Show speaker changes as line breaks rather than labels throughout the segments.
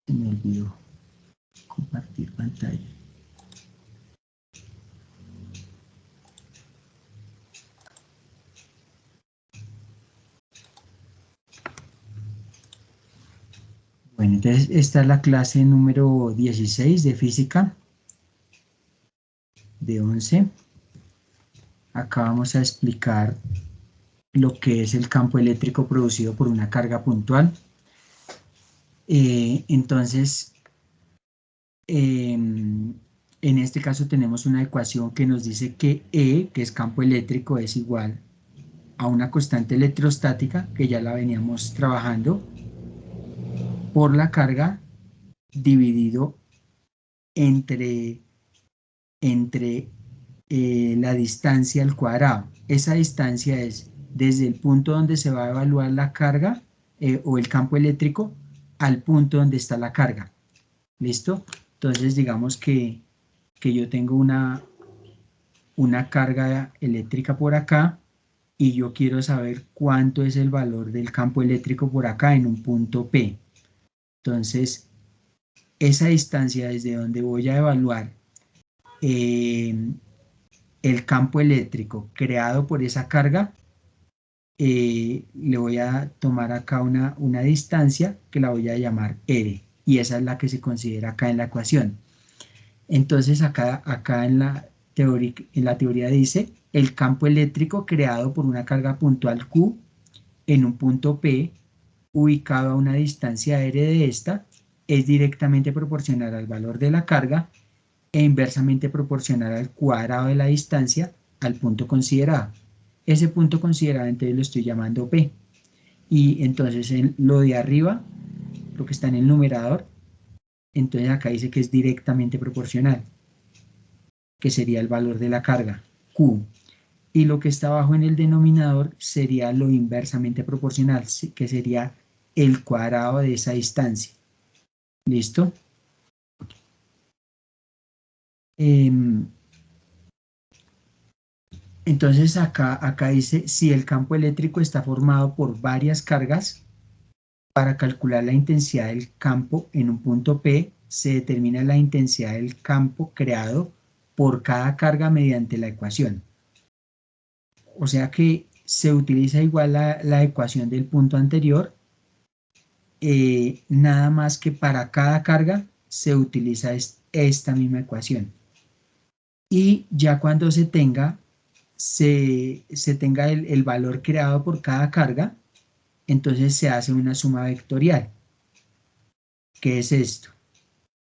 Se me olvidó compartir pantalla. Bueno, entonces esta es la clase número 16 de física, de 11. Acá vamos a explicar lo que es el campo eléctrico producido por una carga puntual. Entonces, en este caso tenemos una ecuación que nos dice que E, que es campo eléctrico, es igual a una constante electrostática, que ya la veníamos trabajando, por la carga dividido entre la distancia al cuadrado. Esa distancia es desde el punto donde se va a evaluar la carga o el campo eléctrico al punto donde está la carga. ¿Listo? Entonces digamos que yo tengo una carga eléctrica por acá y yo quiero saber cuánto es el valor del campo eléctrico por acá en un punto P. Entonces, esa distancia desde donde voy a evaluar el campo eléctrico creado por esa carga, le voy a tomar acá una distancia que la voy a llamar R, y esa es la que se considera acá en la ecuación. Entonces acá en la teoría dice, el campo eléctrico creado por una carga puntual Q en un punto P, ubicado a una distancia R de esta, es directamente proporcional al valor de la carga e inversamente proporcional al cuadrado de la distancia al punto considerado. Ese punto considerado entonces lo estoy llamando P. Y entonces en lo de arriba, lo que está en el numerador, entonces acá dice que es directamente proporcional, que sería el valor de la carga, Q. Y lo que está abajo en el denominador sería lo inversamente proporcional, que sería el cuadrado de esa distancia. ¿Listo? Entonces acá dice, si el campo eléctrico está formado por varias cargas, para calcular la intensidad del campo en un punto P, se determina la intensidad del campo creado por cada carga mediante la ecuación. O sea que se utiliza igual la ecuación del punto anterior, nada más que para cada carga se utiliza esta misma ecuación. Y ya cuando se tenga el valor creado por cada carga, entonces se hace una suma vectorial. ¿Qué es esto?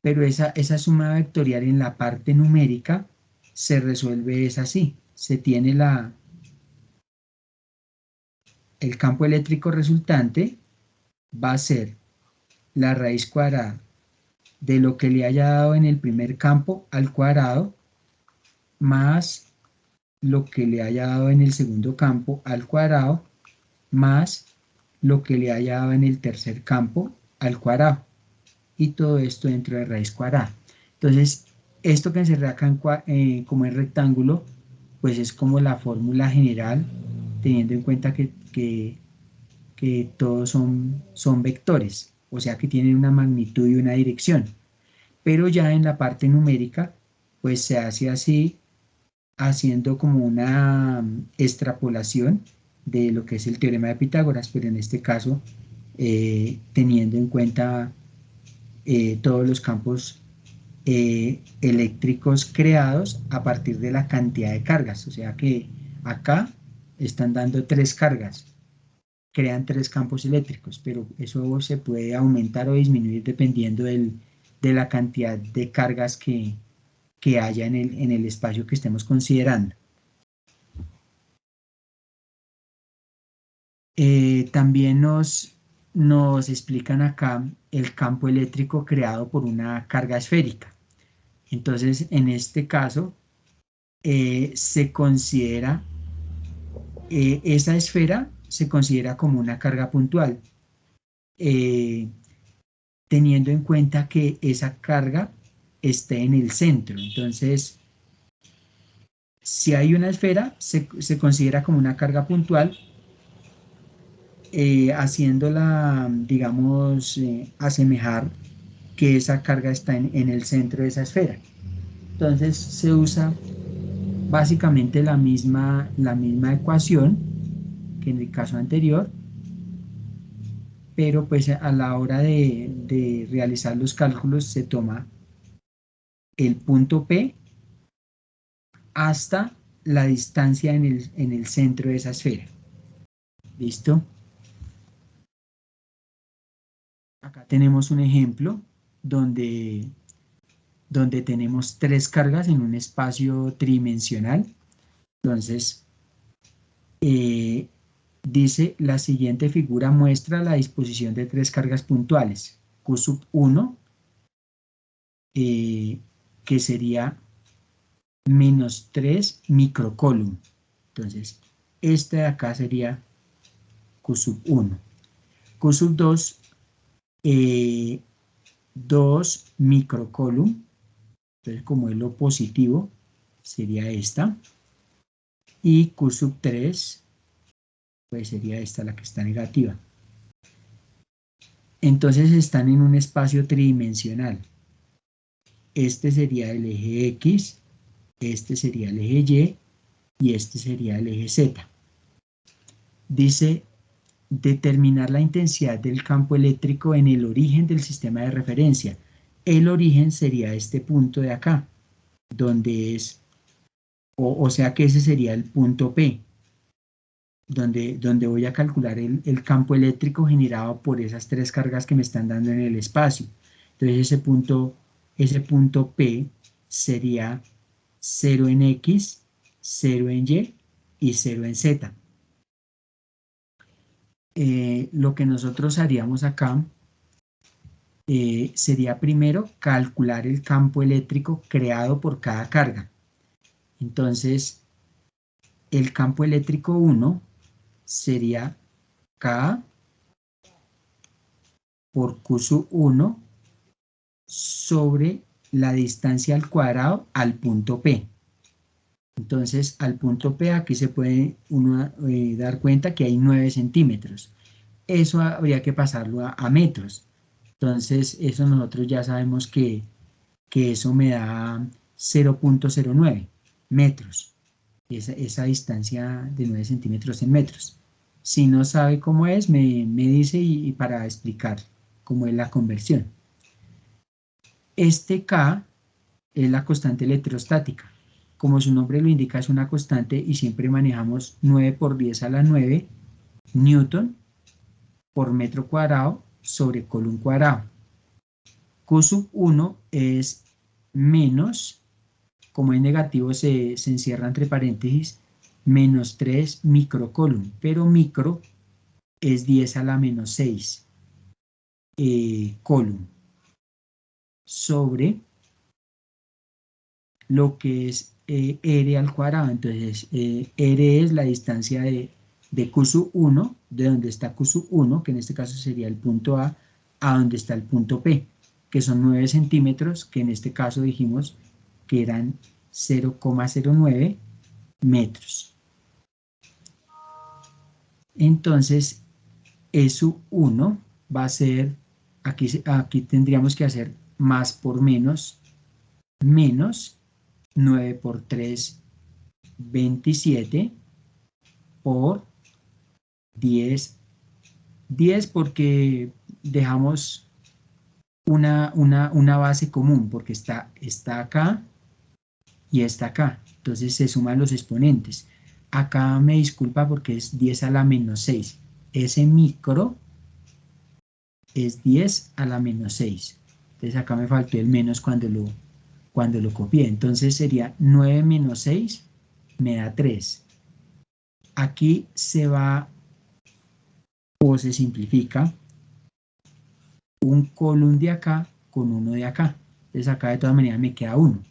Pero esa suma vectorial en la parte numérica se resuelve es así. Se tiene el campo eléctrico resultante va a ser la raíz cuadrada de lo que le haya dado en el primer campo al cuadrado más lo que le haya dado en el segundo campo al cuadrado más lo que le haya dado en el tercer campo al cuadrado. Y todo esto dentro de raíz cuadrada. Entonces, esto que se acá como en rectángulo, pues es como la fórmula general, teniendo en cuenta que todos son vectores, o sea que tienen una magnitud y una dirección. Pero ya en la parte numérica, pues se hace así, haciendo como una extrapolación de lo que es el teorema de Pitágoras, pero en este caso, teniendo en cuenta todos los campos eléctricos creados a partir de la cantidad de cargas. O sea que acá están dando 3 cargas, crean 3 campos eléctricos, pero eso se puede aumentar o disminuir dependiendo de la cantidad de cargas que haya en el espacio que estemos considerando. También nos explican acá el campo eléctrico creado por una carga esférica. Entonces, en este caso, se considera, esa esfera se considera como una carga puntual, teniendo en cuenta que esa carga esté en el centro. Entonces, si hay una esfera, se considera como una carga puntual, haciéndola, digamos, asemejar que esa carga está en el centro de esa esfera. Entonces se usa básicamente la misma ecuación que en el caso anterior, pero pues a la hora de realizar los cálculos se toma el punto P hasta la distancia en el centro de esa esfera. ¿Listo? Acá tenemos un ejemplo donde tenemos tres cargas en un espacio tridimensional. Entonces, dice, la siguiente figura muestra la disposición de tres cargas puntuales. Q sub 1, que sería menos 3 microcoulomb. Entonces, este de acá sería Q sub 1. Q sub 2, 2 microcoulomb. Entonces, como es lo positivo, sería esta. Y Q sub 3, pues sería esta la que está negativa. Entonces están en un espacio tridimensional. Este sería el eje X, este sería el eje Y y este sería el eje Z. Dice, determinar la intensidad del campo eléctrico en el origen del sistema de referencia. El origen sería este punto de acá, donde es, o sea que ese sería el punto P, donde voy a calcular el campo eléctrico generado por esas tres cargas que me están dando en el espacio. Entonces ese punto P sería 0 en X, 0 en Y y 0 en Z. Lo que nosotros haríamos acá sería primero calcular el campo eléctrico creado por cada carga. Entonces, el campo eléctrico 1 sería K por Q sub 1 sobre la distancia al cuadrado al punto P. Entonces, al punto P aquí se puede uno dar cuenta que hay 9 centímetros. Eso habría que pasarlo a metros. Entonces, eso nosotros ya sabemos que eso me da 0.09 metros. Esa distancia de 9 centímetros en metros. Si no sabe cómo es, me dice y para explicar cómo es la conversión. Este K es la constante electrostática. Como su nombre lo indica, es una constante y siempre manejamos 9 por 10 a la 9 newton por metro cuadrado sobre coulomb cuadrado. Q sub 1 es menos, como es negativo se encierra entre paréntesis, menos 3 microcoulomb, pero micro es 10 a la menos 6 coulomb sobre lo que es R al cuadrado. Entonces, R es la distancia de Q sub 1, de donde está Q sub 1, que en este caso sería el punto A donde está el punto P, que son 9 centímetros, que en este caso dijimos que eran 0,09 metros. Entonces, E sub 1 va a ser, aquí tendríamos que hacer más por menos, menos 9 por 3, 27 por 10, 10 porque dejamos una base común, porque está acá y está acá, entonces se suman los exponentes. Acá me disculpa porque es 10 a la menos 6, ese micro es 10 a la menos 6, entonces acá me faltó el menos cuando lo copié, entonces sería 9 menos 6 me da 3. Aquí se va o se simplifica un coulomb de acá con uno de acá. Entonces acá de todas maneras me queda un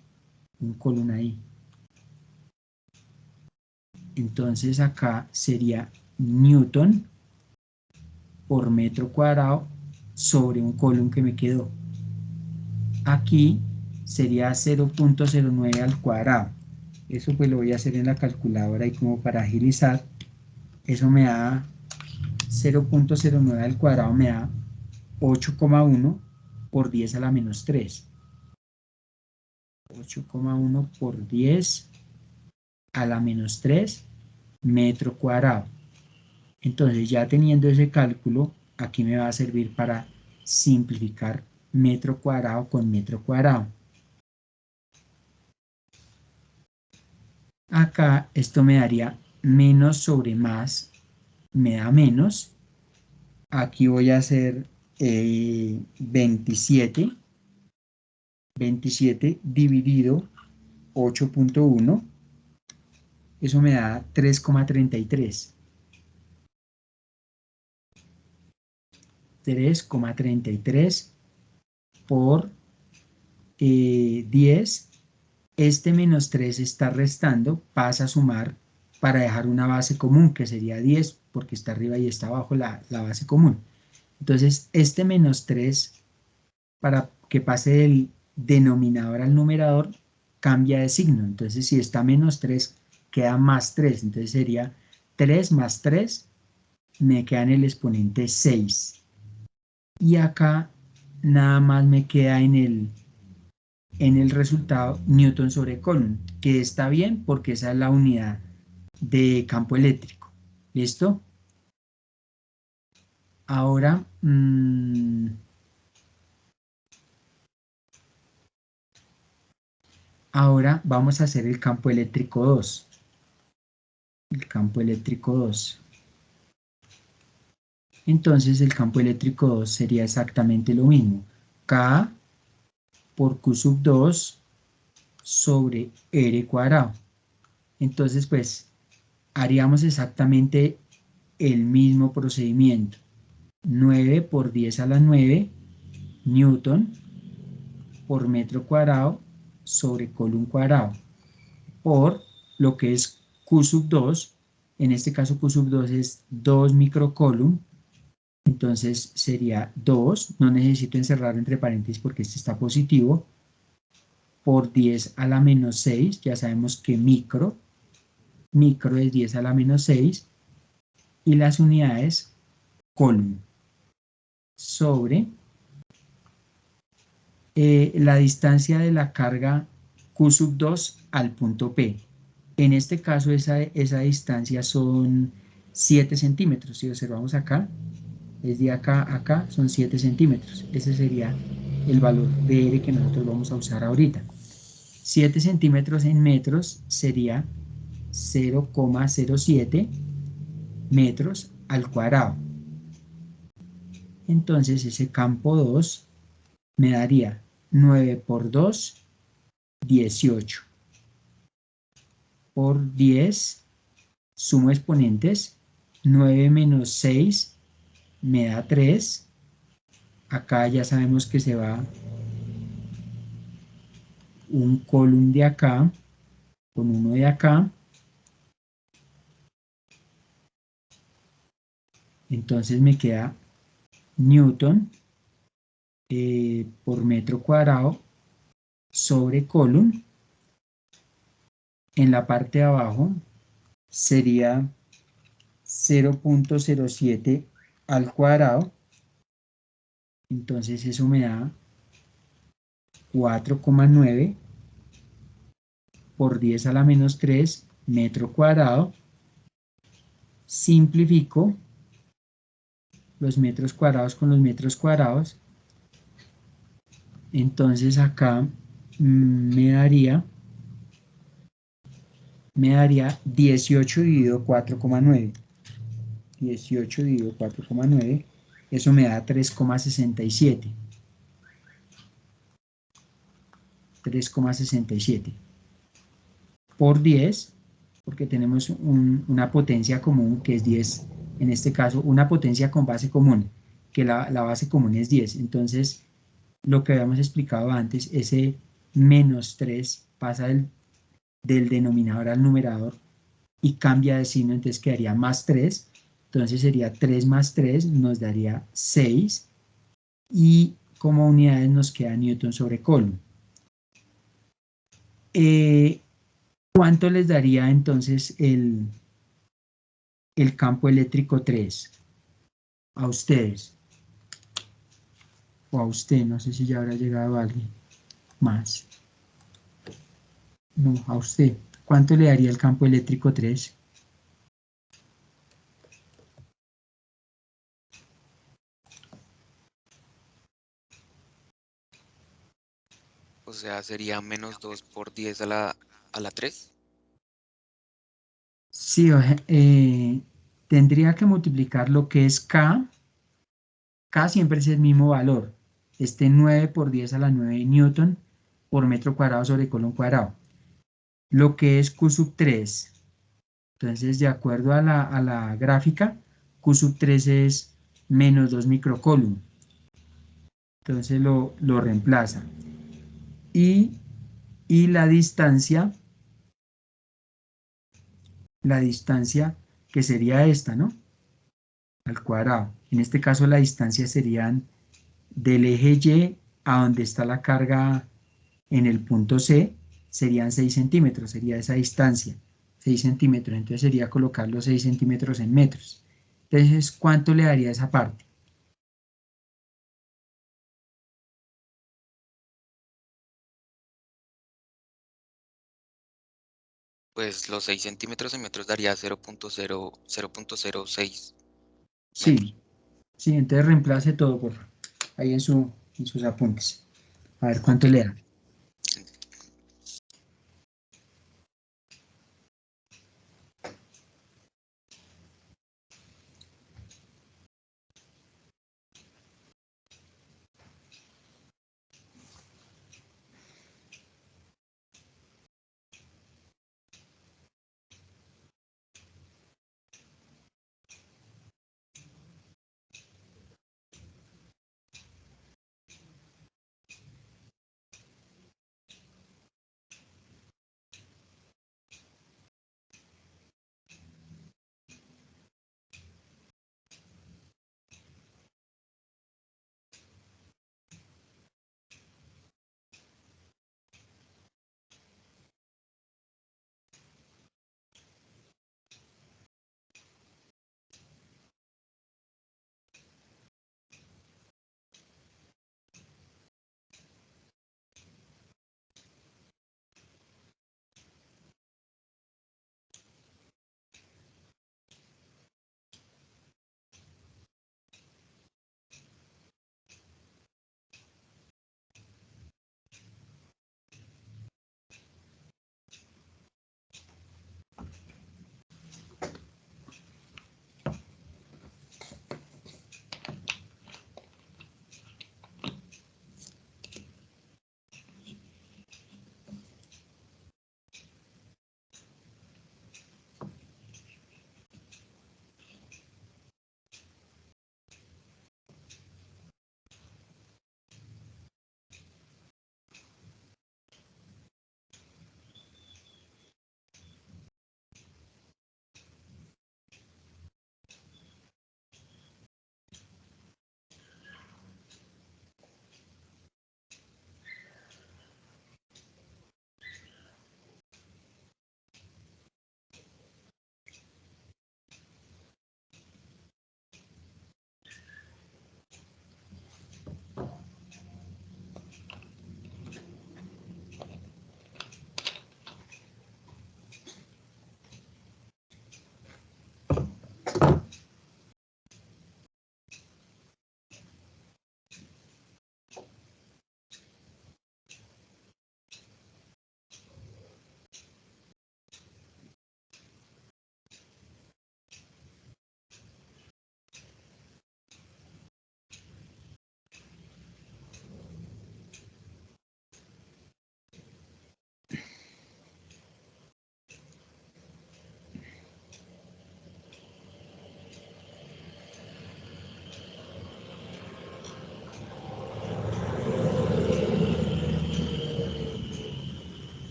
coulomb ahí. Entonces acá sería newton por metro cuadrado sobre un coulomb que me quedó. Aquí sería 0.09 al cuadrado. Eso pues lo voy a hacer en la calculadora y como para agilizar, eso me da 0.09 al cuadrado, me da 8,1 por 10 a la menos 3. 8,1 por 10 a la menos 3 metro cuadrado. Entonces, ya teniendo ese cálculo, aquí me va a servir para simplificar metro cuadrado con metro cuadrado. Acá esto me daría menos sobre más, me da menos. Aquí voy a hacer 27 dividido 8,1. Eso me da 3,33. 3,33 por 10. Este menos 3 está restando, pasa a sumar para dejar una base común, que sería 10, porque está arriba y está abajo la base común. Entonces, este menos 3, para que pase del denominador al numerador, cambia de signo. Entonces, si está menos 3, queda más 3. Entonces, sería 3 más 3, me queda en el exponente 6. Y acá nada más me queda en el resultado Newton sobre Coulomb, que está bien porque esa es la unidad de campo eléctrico. ¿Listo? Ahora, ahora vamos a hacer el campo eléctrico 2. El campo eléctrico 2. Entonces el campo eléctrico 2 sería exactamente lo mismo. K por Q sub 2 sobre R cuadrado. Entonces, pues, haríamos exactamente el mismo procedimiento. 9 por 10 a la 9 Newton por metro cuadrado sobre Coulomb cuadrado por lo que es Q sub 2. En este caso Q sub 2 es 2 microcoulomb. Entonces sería 2, no necesito encerrar entre paréntesis porque este está positivo, por 10 a la menos 6, ya sabemos que micro es 10 a la menos 6, y las unidades coulomb sobre la distancia de la carga Q sub 2 al punto P. En este caso esa distancia son 7 centímetros, si observamos acá, es de acá a acá, son 7 centímetros. Ese sería el valor de R que nosotros vamos a usar ahorita. 7 centímetros en metros sería 0,07 metros al cuadrado. Entonces ese campo 2 me daría 9 por 2, 18. Por 10, sumo exponentes, 9 menos 6 me da 3. Acá ya sabemos que se va un coulomb de acá con uno de acá. Entonces me queda Newton por metro cuadrado sobre Coulomb. En la parte de abajo sería 0,07 al cuadrado. Entonces eso me da 4,9 por 10 a la menos 3 metro cuadrado. Simplifico los metros cuadrados con los metros cuadrados. Entonces acá me daría 18 dividido 4,9. 18 dividido 4,9. Eso me da 3,67. 3,67 por 10, porque tenemos una potencia común que es 10, en este caso una potencia con base común, que la base común es 10. Entonces, lo que habíamos explicado antes, ese menos 3 pasa del denominador al numerador y cambia de signo, entonces quedaría más 3. Entonces sería 3 más 3, nos daría 6, y como unidades nos queda Newton sobre Coulomb. ¿Cuánto les daría entonces el campo eléctrico 3 a ustedes? o a usted, no sé si ya habrá llegado alguien más. No, a usted. ¿Cuánto le daría el campo eléctrico 3?
O sea, sería menos 2 por 10 a la 3.
Sí, tendría que multiplicar lo que es K siempre es el mismo valor. 9 por 10 a la 9 newton por metro cuadrado sobre colon cuadrado. Lo que es Q sub 3. Entonces, de acuerdo a la gráfica, Q sub 3 es menos 2 microcoulomb. Entonces lo reemplaza. Y, y la distancia que sería esta, ¿no? Al cuadrado. En este caso la distancia serían del eje Y a donde está la carga en el punto C, serían 6 centímetros, sería esa distancia, 6 centímetros. Entonces sería colocar los 6 centímetros en metros. Entonces, ¿cuánto le daría esa parte?
Pues los 6 centímetros en metros daría 0.06
Sí,
metros.
sí, entonces reemplace todo, por favor, ahí en sus apuntes. A ver
Ok.
cuánto le da.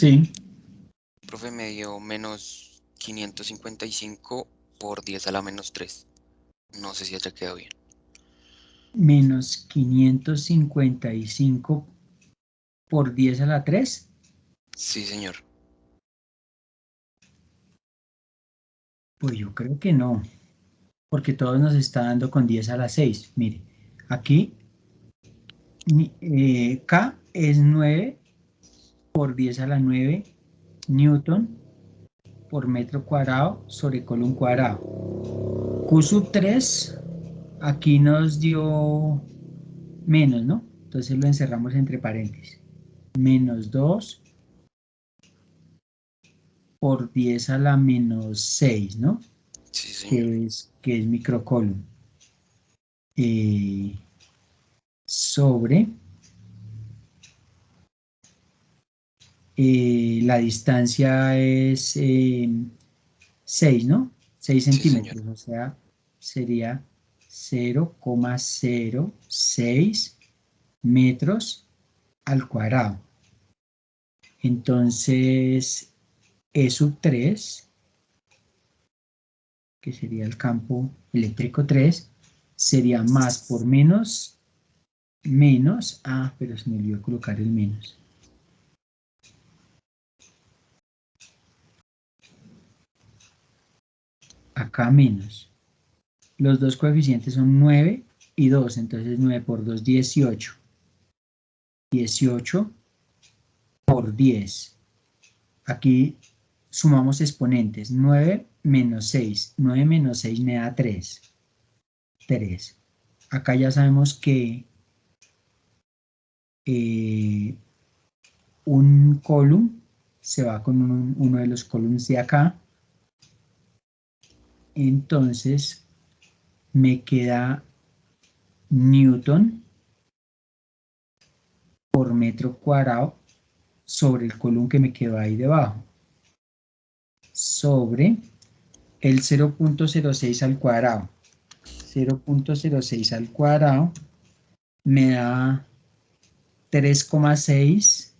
Sí,
Profe, me dio menos 555 por 10 a la menos 3. No sé si haya quedado bien.
menos 555 por 10 a la 3.
Sí, señor.
Pues yo creo que no, porque todos nos está dando con 10 a la 6. Mire, aquí K es 9 por 10 a la 9 newton por metro cuadrado sobre column cuadrado. Q sub 3 aquí nos dio menos, ¿no? Entonces lo encerramos entre paréntesis. Menos 2 por 10 a la menos 6, ¿no?
Sí, señor.
Que es microcolumn. Eh, sobre la distancia es 6, ¿no? 6
Sí, señor.
centímetros, o sea, sería 0,06 metros al cuadrado. Entonces, E sub 3, que sería el campo eléctrico 3, sería más por menos, pero se me olvidó colocar el menos. Acá menos. Los dos coeficientes son 9 y 2, entonces 9 por 2, 18. 18 por 10. Aquí sumamos exponentes. 9 menos 6. 9 menos 6 me da 3. 3. Acá ya sabemos que eh, un column se va con uno de los columns de acá. Entonces me queda newton por metro cuadrado sobre el column que me quedó ahí debajo. Sobre el 0,06 al cuadrado. 0,06 al cuadrado me da 3,6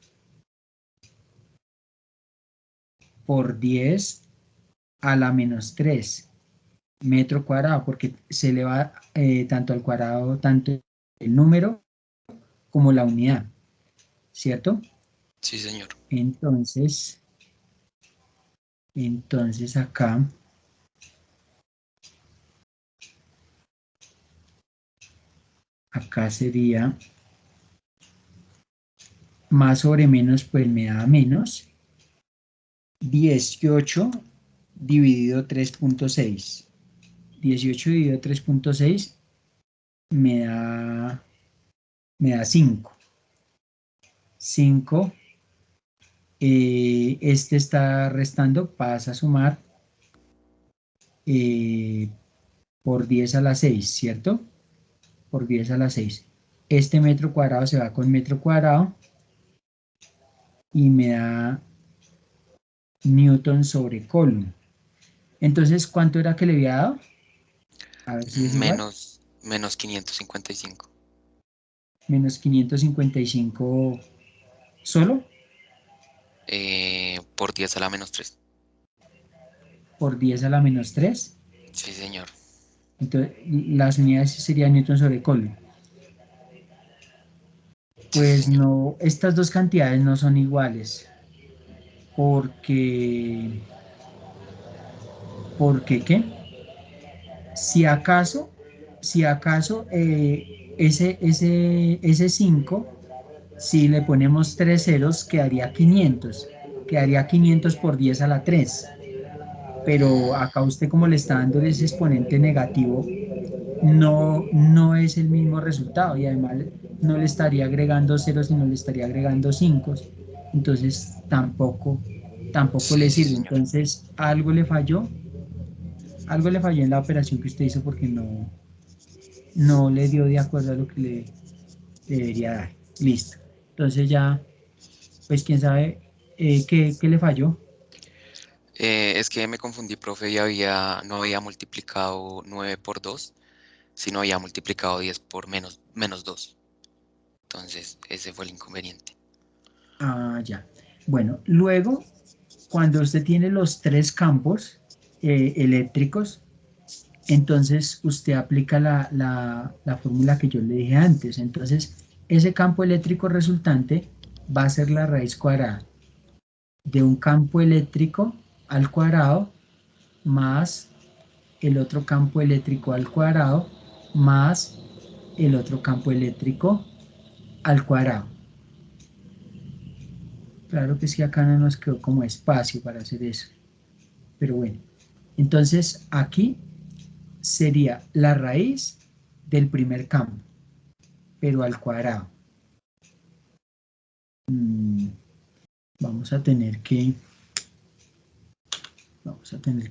por 10 a la menos 3 metro cuadrado, porque se eleva tanto al cuadrado, tanto el número como la unidad, ¿cierto?
Sí, señor.
Entonces acá sería más sobre menos, pues me da menos 18 dividido 3,6. 18 dividido 3,6 me da 5. 5, este está restando, pasa a sumar eh, por 10 a la 6, ¿cierto? Por 10 a la 6. Este metro cuadrado se va con metro cuadrado y me da newton sobre column. Entonces, ¿cuánto era que le había dado? A ver si es igual.
Menos 555.
Menos 555 solo
Por 10 a la menos 3.
por 10 a la menos 3.
Sí, señor.
Entonces, las unidades serían newton sobre column.
Sí, sí,
Pues
señor.
no, estas dos cantidades no son iguales. Porque, ¿Porque qué? Si acaso, ese 5, si le ponemos 3 ceros, quedaría 500. Quedaría 500 por 10 a la 3. Pero acá usted como le está dando ese exponente negativo, no es el mismo resultado y además no le estaría agregando ceros, sino le estaría agregando 5. Entonces tampoco
Sí,
le
sí,
sirve.
señor.
Entonces algo le falló en la operación que usted hizo porque no le dio de acuerdo a lo que le debería dar. Listo. Entonces ya, pues quién sabe qué le falló.
Es que me confundí, profe, y no había multiplicado 9 por 2, sino había multiplicado 10 por menos 2. Entonces, ese fue el inconveniente.
Ah, ya. Bueno, luego, cuando usted tiene los tres campos eléctricos, entonces usted aplica la fórmula que yo le dije antes. Entonces, ese campo eléctrico resultante va a ser la raíz cuadrada de un campo eléctrico al cuadrado más el otro campo eléctrico al cuadrado más el otro campo eléctrico al cuadrado. Claro que sí, acá no nos quedó como espacio para hacer eso, pero bueno. Entonces aquí sería la raíz del primer campo, pero al cuadrado. Vamos a tener que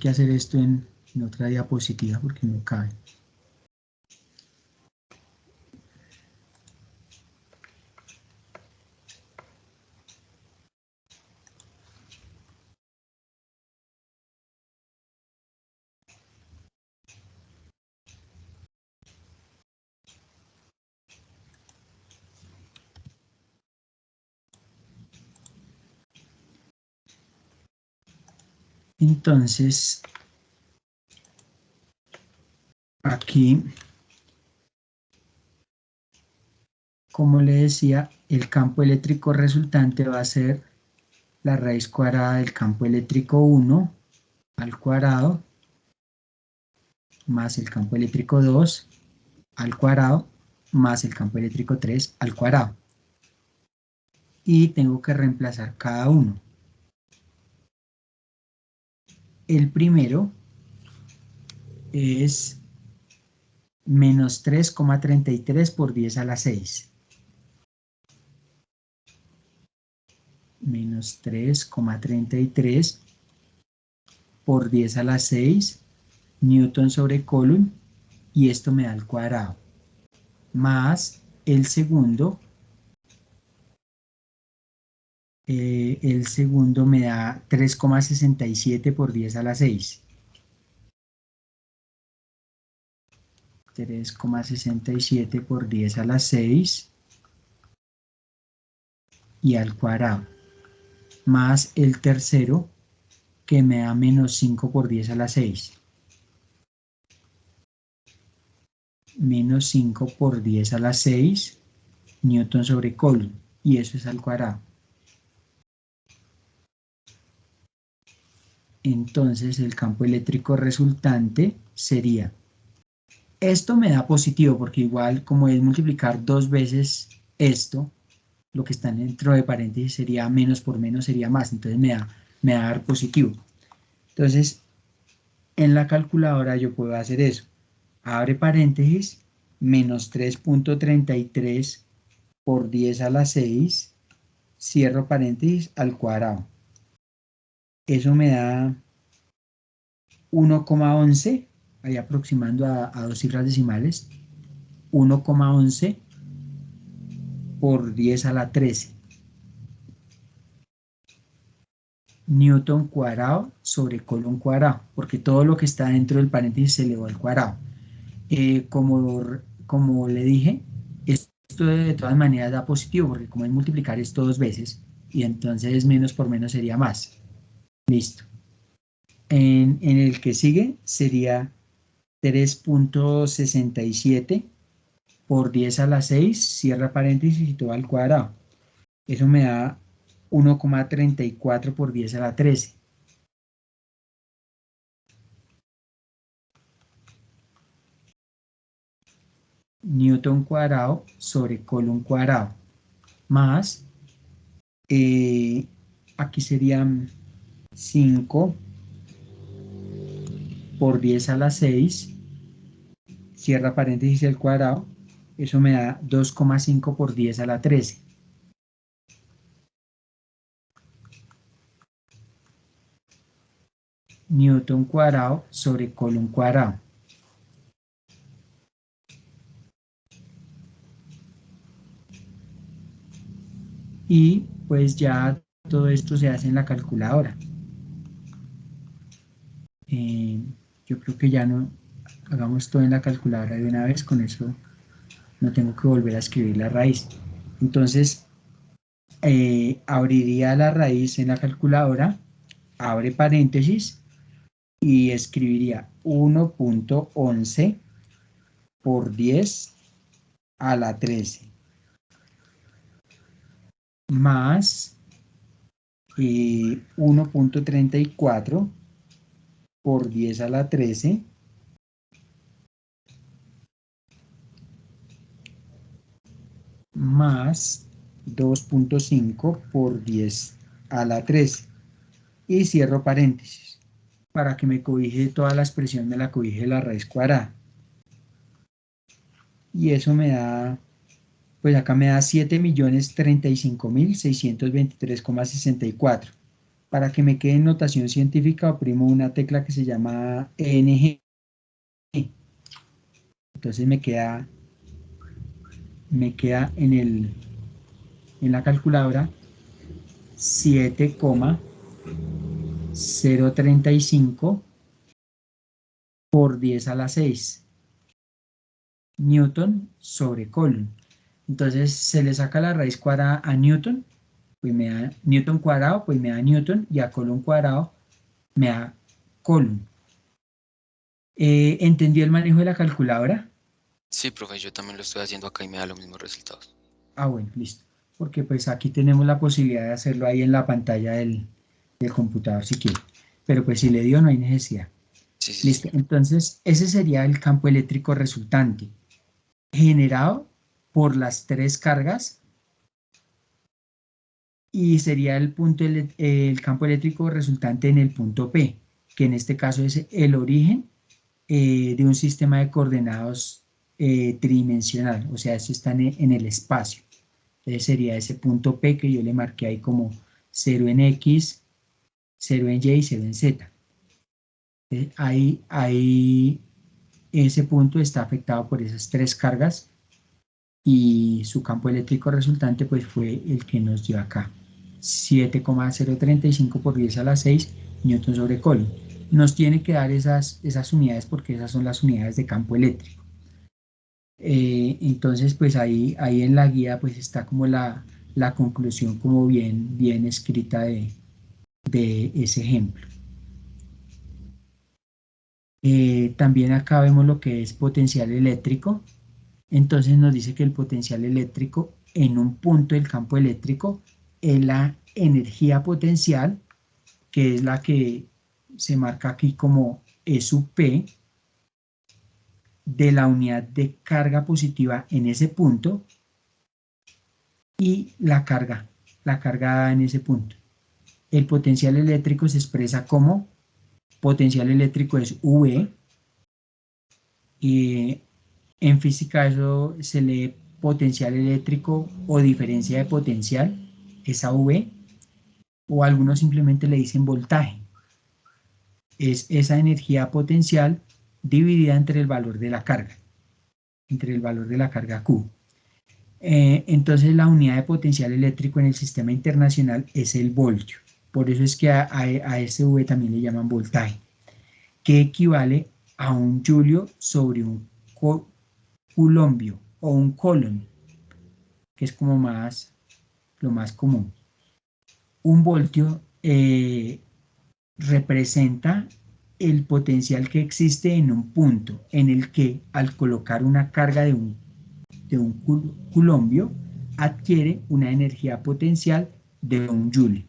hacer esto en otra diapositiva porque no cabe. Entonces, aquí, como le decía, el campo eléctrico resultante va a ser la raíz cuadrada del campo eléctrico 1 al cuadrado más el campo eléctrico 2 al cuadrado más el campo eléctrico 3 al cuadrado. Y tengo que reemplazar cada uno. El primero es menos 3,33 por 10 a la 6. Menos 3,33 por 10 a la 6 newton sobre coulomb, y esto me da el cuadrado. Más el segundo me da 3,67 por 10 a la 6. 3,67 por 10 a la 6 y al cuadrado. Más el tercero, que me da menos 5 por 10 a la 6. Menos 5 por 10 a la 6 newton sobre coulomb, y eso es al cuadrado. Entonces el campo eléctrico resultante sería, esto me da positivo porque igual como es multiplicar dos veces esto, lo que está dentro de paréntesis sería menos por menos sería más, entonces me va a dar positivo. Entonces en la calculadora yo puedo hacer eso, abre paréntesis, menos 3,33 por 10 a la 6, cierro paréntesis, al cuadrado. Eso me da 1,11, ahí aproximando a dos cifras decimales, 1,11 por 10 a la 13. Newton cuadrado sobre coulomb cuadrado, porque todo lo que está dentro del paréntesis se elevó al cuadrado. Como le dije, esto de todas maneras da positivo, porque como es multiplicar esto dos veces, y entonces menos por menos sería más. Listo. En el que sigue sería 3,67 por 10 a la 6, cierra paréntesis y todo al cuadrado. Eso me da 1,34 por 10 a la 13. Newton cuadrado sobre coulomb cuadrado. Más, aquí serían 5 por 10 a la 6, cierra paréntesis al cuadrado. Eso me da 2,5 por 10 a la 13. Newton cuadrado sobre coulomb cuadrado. Y pues ya todo esto se hace en la calculadora. Yo creo que ya no hagamos todo en la calculadora de una vez, con eso no tengo que volver a escribir la raíz. Entonces abriría la raíz en la calculadora, abre paréntesis y escribiría 1.11 por 10 a la 13 más 1.34 por 10 a la 13 más 2.5 por 10 a la 13 y cierro paréntesis para que me cobije toda la expresión, me la cobije la raíz cuadrada. Y eso me da, pues acá me da 7.035.623,64. Para que me quede en notación científica, oprimo una tecla que se llama ENG. Entonces me queda en la calculadora 7,035 por 10 a la 6 Newton sobre Coulomb. Entonces se le saca la raíz cuadrada a Newton, pues me da Newton cuadrado, pues me da Newton, y a Coulomb cuadrado me da Coulomb. ¿Entendió el manejo de la calculadora?
Sí, profe, yo también lo estoy haciendo acá y me da los mismos resultados.
Ah, bueno, listo. Porque pues aquí tenemos la posibilidad de hacerlo ahí en la pantalla del computador si quiere. Pero pues si le dio no hay necesidad.
Sí, sí,
Listo.
señor.
Entonces ese sería el campo eléctrico resultante, generado por las tres cargas, y sería el campo eléctrico resultante en el punto P, que en este caso es el origen de un sistema de coordenadas tridimensional, o sea, esto está en el espacio. Entonces sería ese punto P que yo le marqué ahí como 0 en X, 0 en Y y 0 en Z. Ahí ese punto está afectado por esas tres cargas y su campo eléctrico resultante pues fue el que nos dio acá, 7,035 por 10 a la 6 newton sobre Coulomb. Nos tiene que dar esas unidades porque esas son las unidades de campo eléctrico. Entonces pues ahí en la guía pues está como la conclusión como bien escrita de ese ejemplo. También acá vemos lo que es potencial eléctrico. Entonces nos dice que el potencial eléctrico en un punto del campo eléctrico es la energía potencial, que es la que se marca aquí como E sub P, de la unidad de carga positiva en ese punto y la carga en ese punto. El potencial eléctrico se expresa como potencial eléctrico es V, y en física eso se lee potencial eléctrico o diferencia de potencial, esa V, o algunos simplemente le dicen voltaje. Es esa energía potencial dividida entre el valor de la carga, entre el valor de la carga Q. Entonces la unidad de potencial eléctrico en el sistema internacional es el voltio. Por eso es que a ese V también le llaman voltaje, que equivale a un julio sobre un culombio o un colon, que es como lo más común. Un voltio representa el potencial que existe en un punto en el que al colocar una carga de un culombio adquiere una energía potencial de un joule.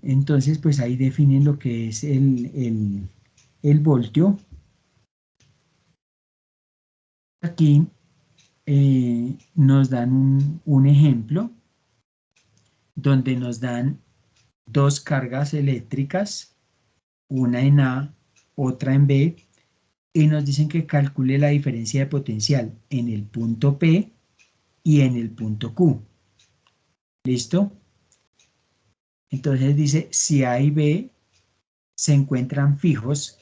Entonces, pues ahí definen lo que es el voltio. Aquí nos dan un ejemplo donde nos dan dos cargas eléctricas, una en A, otra en B, y nos dicen que calcule la diferencia de potencial en el punto P y en el punto Q. ¿Listo? Entonces dice, si A y B se encuentran fijos,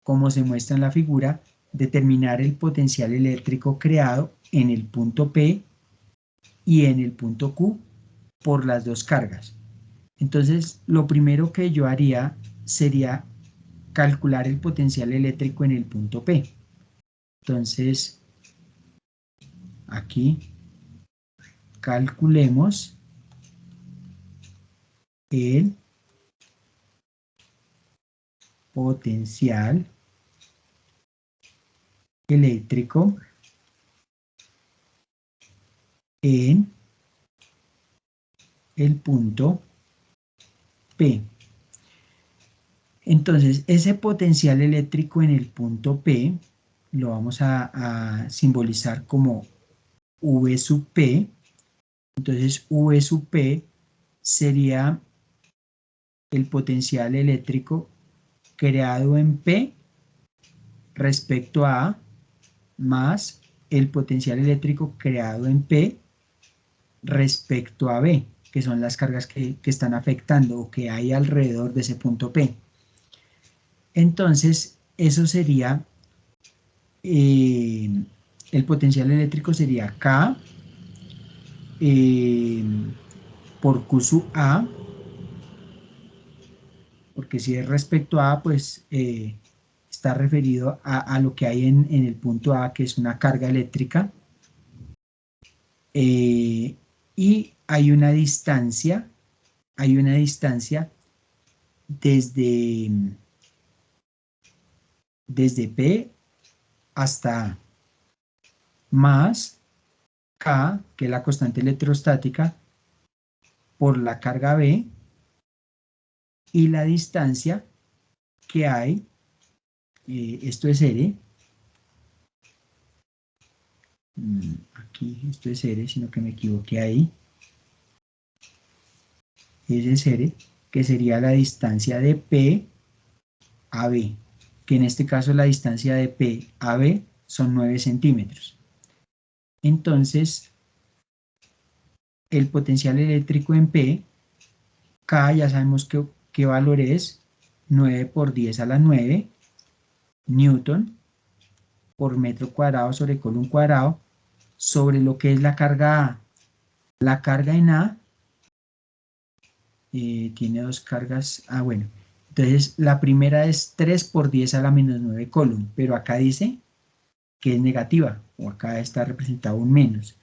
como se muestra en la figura, determinar el potencial eléctrico creado en el punto P y en el punto Q por las dos cargas. Entonces, lo primero que yo haría sería calcular el potencial eléctrico en el punto P. Entonces, aquí calculemos el potencial eléctrico en el punto P. Entonces, ese potencial eléctrico en el punto P lo vamos a simbolizar como V sub P. Entonces, V sub P sería el potencial eléctrico creado en P respecto a A más el potencial eléctrico creado en P respecto a B, que son las cargas que están afectando o que hay alrededor de ese punto P. Entonces, eso sería, el potencial eléctrico sería K por Q sub A, porque si es respecto a A, pues está referido a lo que hay en el punto A, que es una carga eléctrica, y hay una distancia desde P hasta A, más K, que es la constante electrostática, por la carga B, y la distancia que hay, esto es R, aquí esto es R, sino que me equivoqué ahí, ese es R, que sería la distancia de P a B, que en este caso la distancia de P a B son 9 centímetros. Entonces, el potencial eléctrico en P, K ya sabemos qué valor es, 9 por 10 a la 9 newton por metro cuadrado sobre coulomb cuadrado, sobre lo que es la carga A. La carga en A tiene dos cargas, bueno, entonces la primera es 3 por 10 a la menos 9 coulomb, pero acá dice que es negativa, o acá está representado un menos.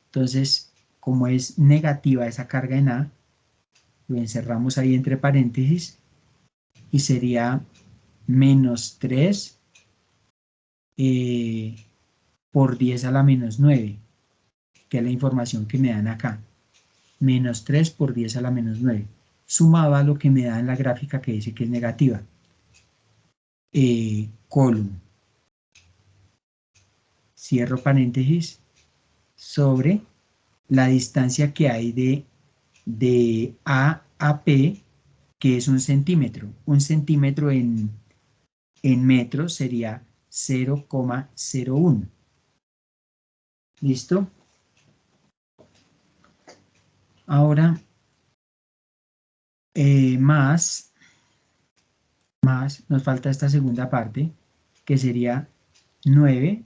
Entonces, como es negativa esa carga en A, lo encerramos ahí entre paréntesis y sería menos 3 por 10 a la menos 9, que es la información que me dan acá. Menos 3 por 10 a la menos 9, sumado a lo que me da en la gráfica que dice que es negativa. Coulomb, cierro paréntesis, sobre la distancia que hay de A a P, que es un centímetro. Un centímetro en metros sería 0,01. ¿Listo? Ahora, más, nos falta esta segunda parte, que sería 9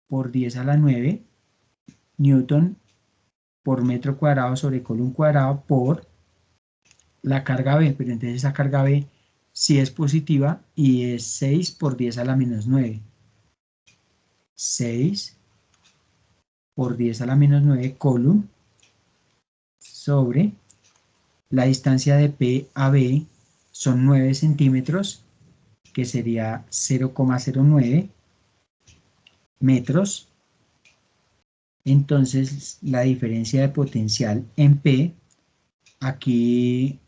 por 10 a la 9 newton por metro cuadrado sobre coulomb cuadrado por la carga B, pero entonces esa carga B sí es positiva y es 6 por 10 a la menos 9. 6 por 10 a la menos 9 coulomb sobre la distancia de P a B son 9 centímetros, que sería 0,09 metros. Entonces la diferencia de potencial en P, aquí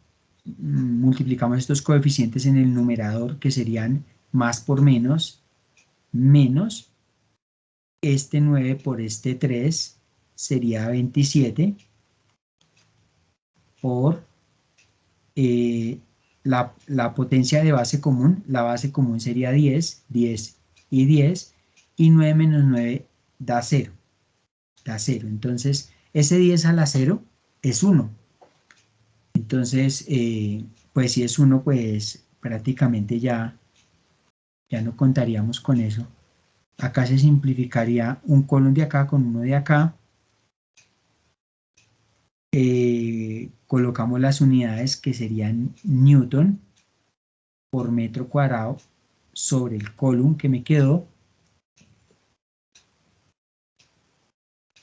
multiplicamos estos coeficientes en el numerador, que serían más por menos, menos este 9 por este 3 sería 27 por la potencia de base común. La base común sería 10, 10 y 10, y 9 menos 9 da 0. Da 0. Entonces, ese 10 a la 0 es 1. Entonces, pues si es 1, pues prácticamente ya no contaríamos con eso. Acá se simplificaría un coulomb de acá con uno de acá. Colocamos las unidades, que serían newton por metro cuadrado sobre el coulomb que me quedó,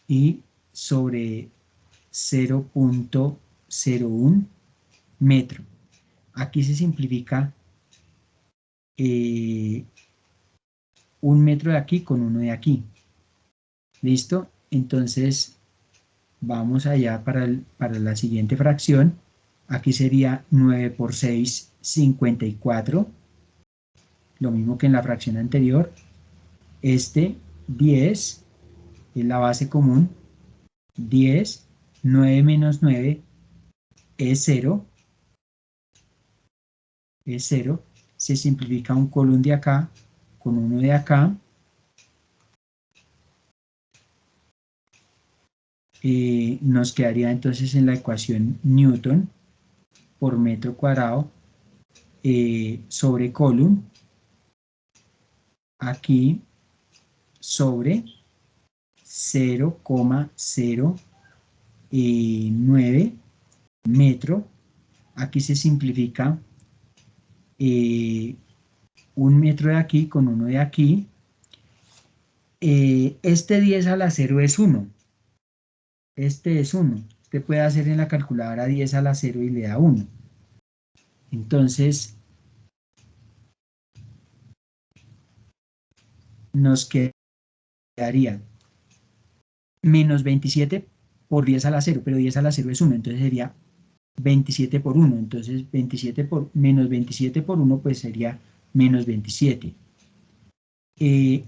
y sobre 0.01 metro. Aquí se simplifica 1 metro de aquí con 1 de aquí. ¿Listo? Entonces vamos allá para la siguiente fracción. Aquí sería 9 por 6, 54. Lo mismo que en la fracción anterior. 10 es la base común. 10, 9 menos 9 es 0. Es 0. Se simplifica un column de acá con 1 de acá. Nos quedaría entonces en la ecuación Newton por metro cuadrado sobre column, aquí sobre 0,09 metro. Aquí se simplifica 1 metro de aquí con 1 de aquí. Este 10 a la 0 es 1. Este es 1. Usted puede hacer en la calculadora 10 a la 0 y le da 1. Entonces, nos quedaría menos 27 por 10 a la 0, pero 10 a la 0 es 1, entonces sería 27 por 1. Entonces, menos 27 por 1, pues sería menos 27.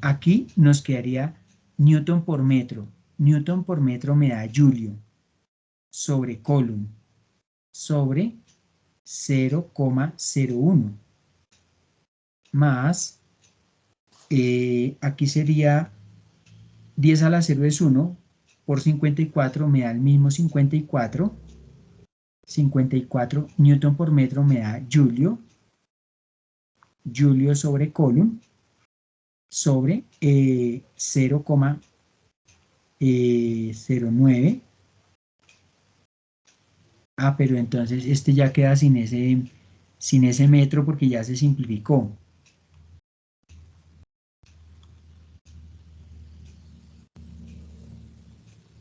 Aquí nos quedaría Newton por metro. Newton por metro me da Julio sobre column sobre 0,01 más, aquí sería 10 a la 0 es 1 por 54 me da el mismo 54. 54 Newton por metro me da Julio sobre column sobre 0,09. Pero entonces este ya queda sin ese metro porque ya se simplificó.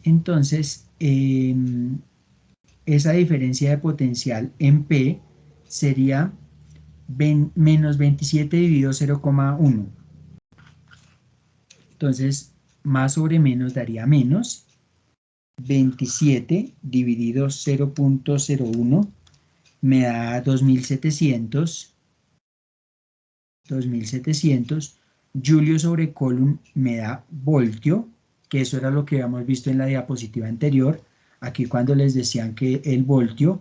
Entonces, esa diferencia de potencial en P sería menos 27 dividido 0,1. Entonces, más sobre menos daría menos. 27 dividido 0,01 me da 2700. Julio sobre column me da voltio, que eso era lo que habíamos visto en la diapositiva anterior. Aquí cuando les decían que el voltio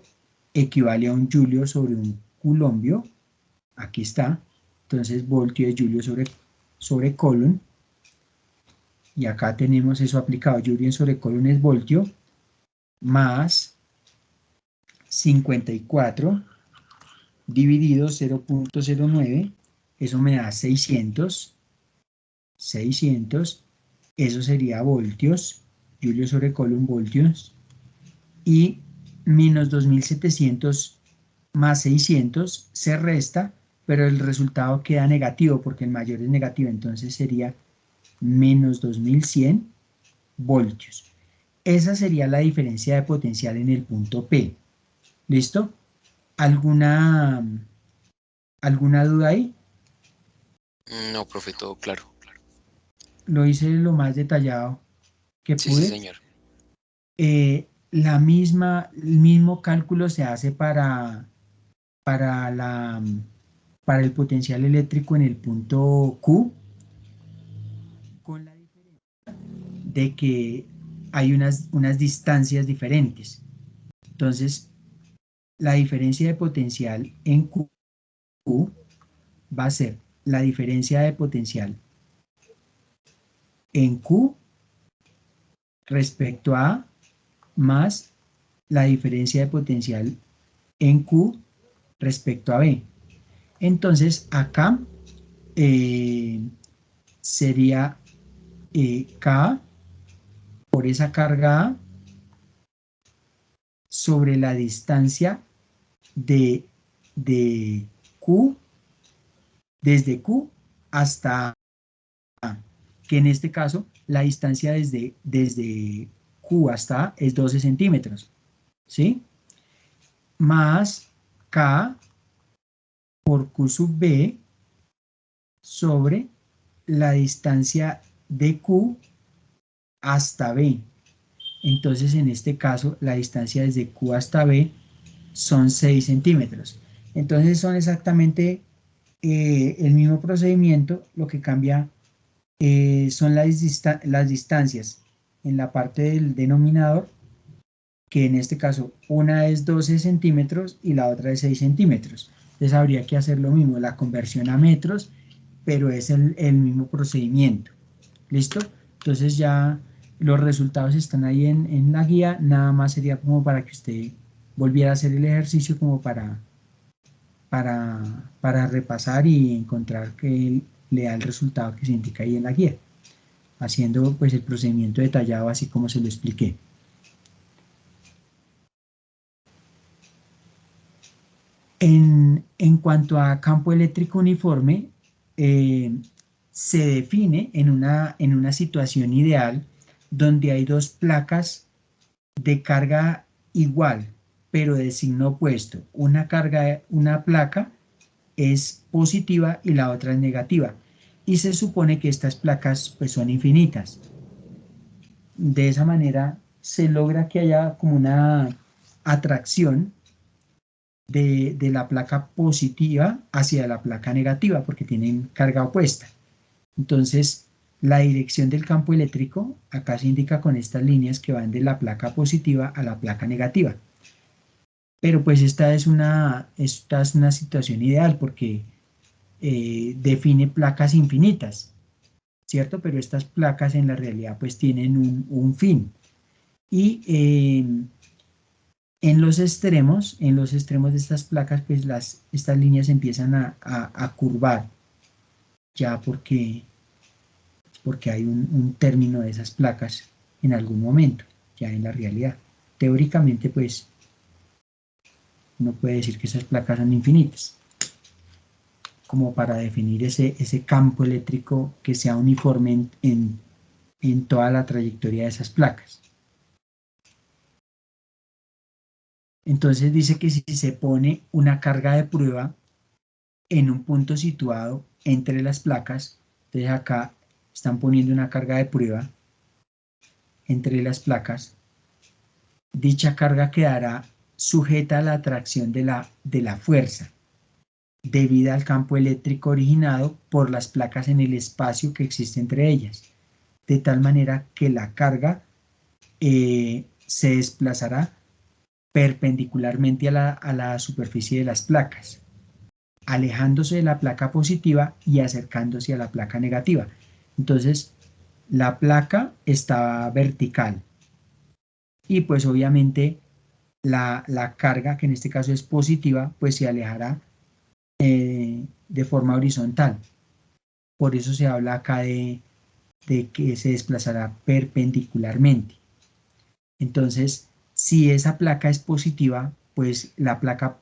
equivale a un julio sobre un culombio, aquí está. Entonces voltio es julio sobre column. Y acá tenemos eso aplicado. Julio sobre column es voltio más 54 dividido 0,09. Eso me da 600. Eso sería voltios, Julio sobre column voltios, y menos 2700 más 600 se resta, pero el resultado queda negativo porque el mayor es negativo, entonces sería menos 2100 voltios. Esa sería la diferencia de potencial en el punto P. ¿Listo? ¿Alguna duda ahí?
No, profe, todo claro.
Lo hice lo más detallado que
Sí, sí,
pude.
señor.
El mismo cálculo se hace para, la, para el potencial eléctrico en el punto Q, con la diferencia de que hay unas distancias diferentes. Entonces, la diferencia de potencial en Q va a ser la diferencia de potencial en Q respecto a A más la diferencia de potencial en Q respecto a B. Entonces, acá sería K por esa carga A sobre la distancia de Q, desde Q hasta A, que en este caso la distancia desde Q hasta A es 12 centímetros, ¿sí? Más K por Q sub B sobre la distancia de Q hasta B. Entonces, en este caso, la distancia desde Q hasta B son 6 centímetros. Entonces, son exactamente el mismo procedimiento. Lo que cambia son las distancias en la parte del denominador, que en este caso una es 12 centímetros y la otra es 6 centímetros. Entonces, habría que hacer lo mismo, la conversión a metros, pero es el mismo procedimiento. ¿Listo? Entonces ya los resultados están ahí en la guía, nada más sería como para que usted volviera a hacer el ejercicio como para repasar y encontrar que le da el resultado que se indica ahí en la guía, haciendo pues el procedimiento detallado así como se lo expliqué. En cuanto a campo eléctrico uniforme, se define en una situación ideal donde hay dos placas de carga igual, pero de signo opuesto. Una placa es positiva y la otra es negativa. Y se supone que estas placas pues, son infinitas. De esa manera se logra que haya como una atracción de la placa positiva hacia la placa negativa, porque tienen carga opuesta. Entonces, la dirección del campo eléctrico acá se indica con estas líneas que van de la placa positiva a la placa negativa. Pero pues esta es una situación ideal porque define placas infinitas, ¿cierto? Pero estas placas en la realidad pues tienen un fin. Y en los extremos de estas placas pues estas líneas empiezan a curvar, ya porque hay un término de esas placas en algún momento, ya en la realidad. Teóricamente, pues, uno puede decir que esas placas son infinitas, como para definir ese campo eléctrico que sea uniforme en toda la trayectoria de esas placas. Entonces dice que si se pone una carga de prueba en un punto situado entre las placas, entonces acá están poniendo una carga de prueba entre las placas, dicha carga quedará sujeta a la atracción de la fuerza, debida al campo eléctrico originado por las placas en el espacio que existe entre ellas, de tal manera que la carga se desplazará perpendicularmente a la superficie de las placas, alejándose de la placa positiva y acercándose a la placa negativa. Entonces, la placa está vertical y pues obviamente la carga, que en este caso es positiva, pues se alejará de forma horizontal. Por eso se habla acá de que se desplazará perpendicularmente. Entonces, si esa placa es positiva, pues la placa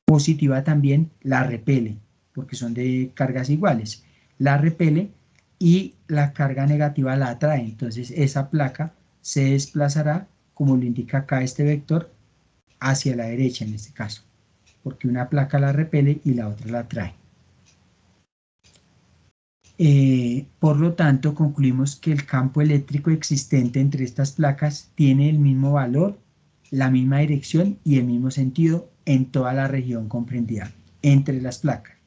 positiva también la repele, porque son de cargas iguales. La repele y la carga negativa la atrae. Entonces, esa placa se desplazará, como lo indica acá este vector, hacia la derecha en este caso, porque una placa la repele y la otra la atrae. Por lo tanto, concluimos que el campo eléctrico existente entre estas placas tiene el mismo valor, la misma dirección y el mismo sentido en toda la región comprendida entre las placas.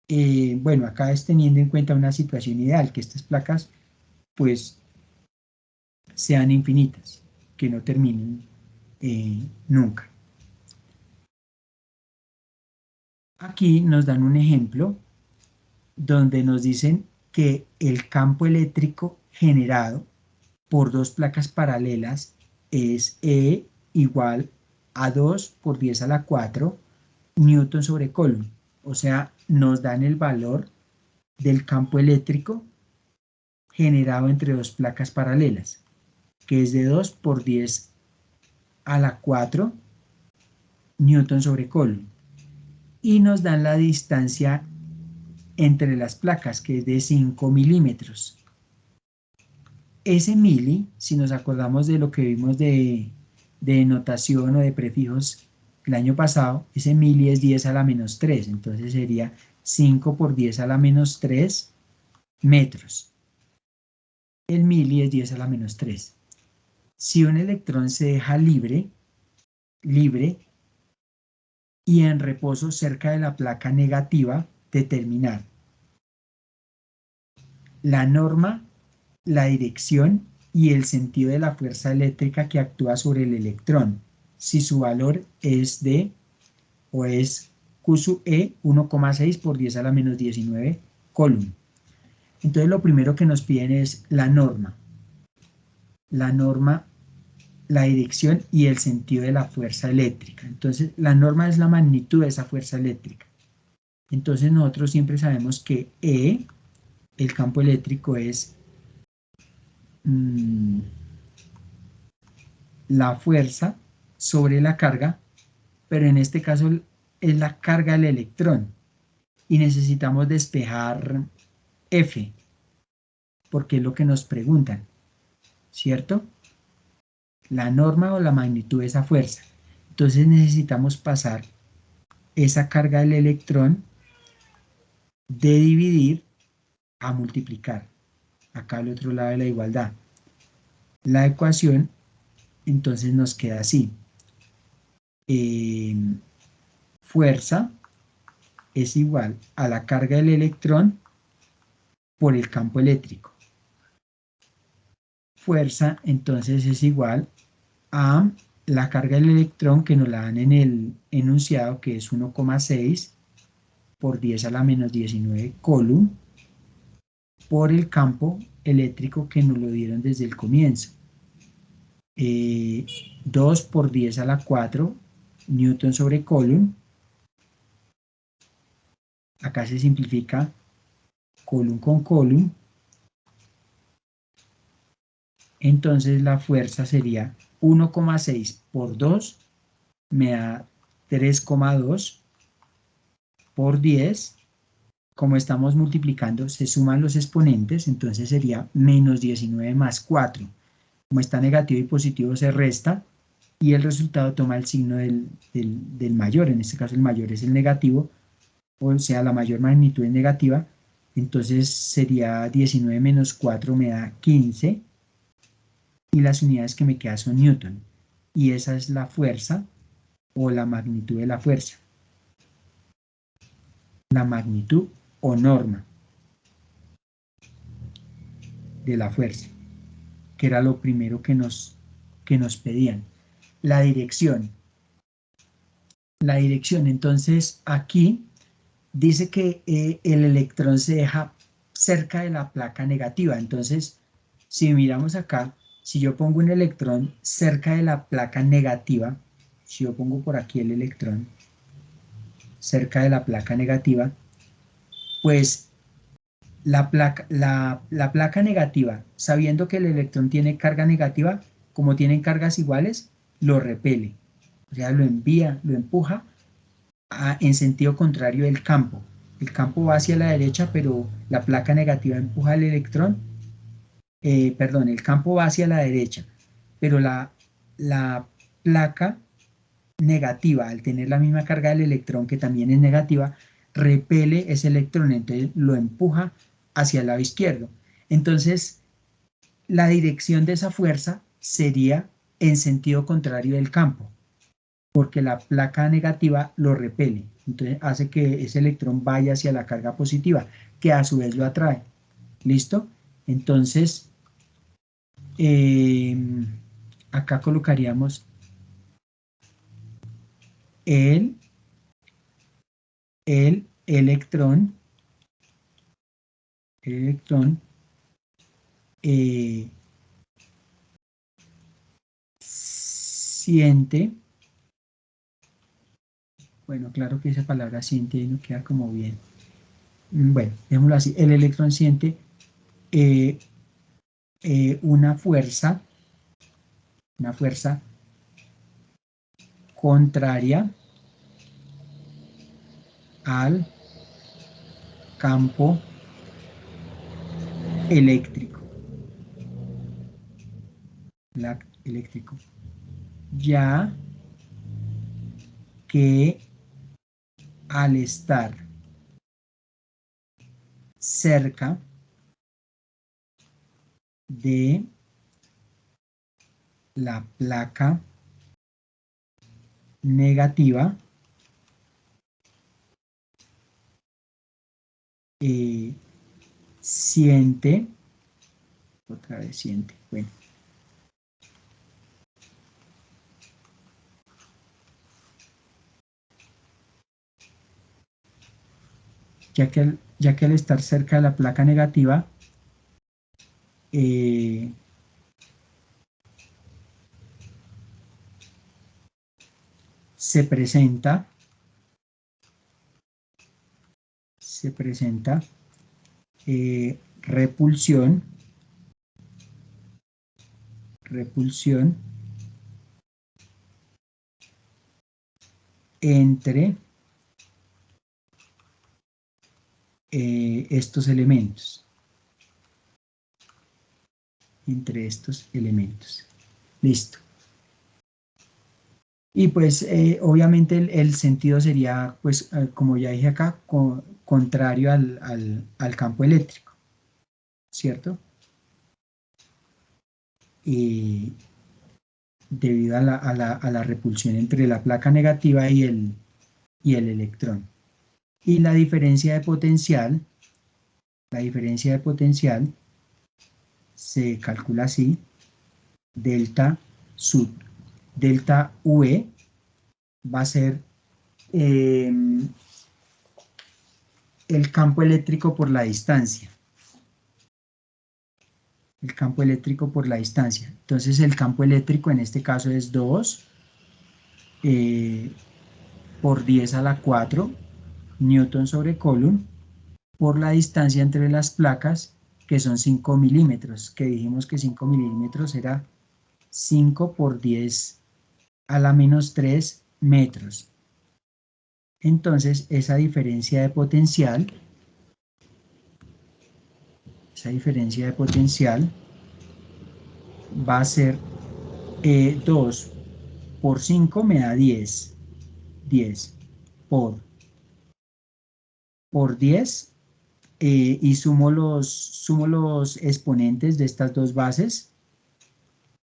Bueno, acá es teniendo en cuenta una situación ideal, que estas placas pues sean infinitas, que no terminen nunca. Aquí nos dan un ejemplo donde nos dicen que el campo eléctrico generado por dos placas paralelas es E igual a 2 por 10 a la 4 newton sobre coulomb. O sea, nos dan el valor del campo eléctrico generado entre dos placas paralelas, que es de 2 por 10 a la 4 newton sobre coulomb. Y nos dan la distancia entre las placas, que es de 5 milímetros. ese mili, si nos acordamos de lo que vimos de notación o de prefijos el año pasado, ese mili es 10 a la menos 3, entonces sería 5 por 10 a la menos 3 metros. El mili es 10 a la menos 3. Si un electrón se deja libre y en reposo cerca de la placa negativa, determinar la norma, la dirección y el sentido de la fuerza eléctrica que actúa sobre el electrón, si su valor es de o es Q sub E 1,6 por 10 a la menos 19 coulomb. Entonces lo primero que nos piden es la norma, la dirección y el sentido de la fuerza eléctrica. Entonces la norma es la magnitud de esa fuerza eléctrica. Entonces nosotros siempre sabemos que E, el campo eléctrico, es la fuerza sobre la carga, pero en este caso es la carga del electrón y necesitamos despejar F, porque es lo que nos preguntan, ¿cierto? La norma o la magnitud de esa fuerza. Entonces necesitamos pasar esa carga del electrón de dividir a multiplicar, acá al otro lado de la igualdad. La ecuación entonces nos queda así. Fuerza es igual a la carga del electrón por el campo eléctrico. Fuerza entonces es igual a la carga del electrón que nos la dan en el enunciado, que es 1,6 por 10 a la menos 19 coulomb, por el campo eléctrico que nos lo dieron desde el comienzo. 2 por 10 a la 4 newton sobre coulomb. Acá se simplifica coulomb con coulomb. Entonces la fuerza sería 1,6 por 2 me da 3,2 por 10. Como estamos multiplicando, se suman los exponentes, entonces sería menos 19 más 4. Como está negativo y positivo, se resta y el resultado toma el signo del mayor. En este caso el mayor es el negativo, o sea, la mayor magnitud es negativa. Entonces sería 19 menos 4 me da 15 y las unidades que me quedan son newton. Y esa es la fuerza o la magnitud de la fuerza. La magnitud o norma de la fuerza, que era lo primero que nos pedían. La dirección. La dirección, entonces aquí dice que el electrón se deja cerca de la placa negativa. Entonces, si miramos acá, si yo pongo un electrón cerca de la placa negativa, si yo pongo por aquí el electrón cerca de la placa negativa, pues la placa negativa, sabiendo que el electrón tiene carga negativa, como tienen cargas iguales, lo repele. O sea, lo envía, lo empuja en sentido contrario del campo. El campo va hacia la derecha, pero la placa negativa empuja al electrón. Perdón, el campo va hacia la derecha, pero la placa negativa, al tener la misma carga del electrón, que también es negativa, repele ese electrón, entonces lo empuja hacia el lado izquierdo. Entonces, la dirección de esa fuerza sería en sentido contrario del campo, porque la placa negativa lo repele. Entonces hace que ese electrón vaya hacia la carga positiva, que a su vez lo atrae. ¿Listo? Entonces, acá colocaríamos el electrón siente, bueno, claro que esa palabra siente no queda como bien. Bueno, dejémoslo así, el electrón siente una fuerza contraria al campo eléctrico. eléctrico, ya que al estar cerca de la placa negativa, siente, otra vez siente, bueno, ya que al estar cerca de la placa negativa, se presenta repulsión entre estos elementos. Listo. Y pues obviamente el sentido sería, pues como ya dije acá, contrario al campo eléctrico, ¿cierto? Debido a la repulsión entre la placa negativa y el electrón. Y la diferencia de potencial se calcula así: delta sub delta V va a ser el campo eléctrico por la distancia. Entonces el campo eléctrico en este caso es 2 por 10 a la 4 newton sobre coulomb por la distancia entre las placas, que son 5 milímetros, que dijimos que 5 milímetros era 5 por 10 a la menos 3 metros. Entonces esa diferencia de potencial va a ser 2 por 5 me da 10. 10 por 10 y sumo los exponentes de estas dos bases.